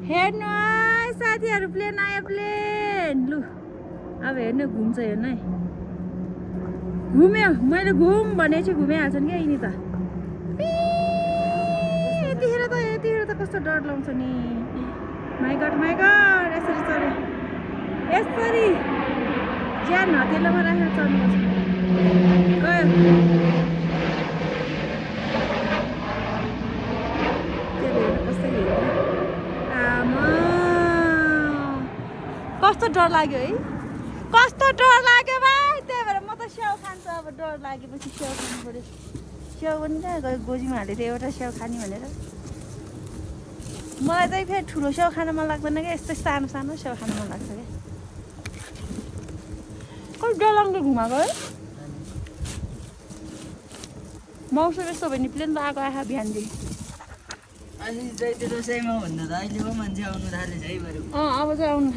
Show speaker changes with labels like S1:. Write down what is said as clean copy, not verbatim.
S1: हेर्नु है साथीहरू, प्लेन आयो प्लेन। लु अब हेर्नु घुम्छ, हेर्नु है। घुम्यो, मैले घुम भने चाहिँ घुमिहाल्छन् क्या यिनी त। यतिखेर त कस्तो डर लाउँछ नि। माइ गड यसरी चढ्यो, यसरी ज्यान हतिलोमा राखेर चढ्नुपर्छ। गयो कस्तो डर लाग्यो है, कस्तो डर लाग्यो भाइ। त्यही भएर म त स्याउ खान्छु। अब डर लागेपछि स्याउ खानु पऱ्यो। स्याउ पनि कहाँ गयो, गोजीमा हालेको थियो एउटा स्याउ खाने भनेर। मलाई चाहिँ फेरि ठुलो स्याउ खान मन लाग्दैन क्या, यस्तै सानो सानो स्याउ खान मन लाग्छ क्या। कति डरलाग्दो घुमाएको है। मौसम यस्तो भयो नि, प्लेन त आएको आँखा बिहानदेखि।
S2: अहिले चाहिँ त्यो दसैँमा भन्दा त अहिले पो मान्छे आउनु थालेछ है बरु।
S1: अब चाहिँ आउनु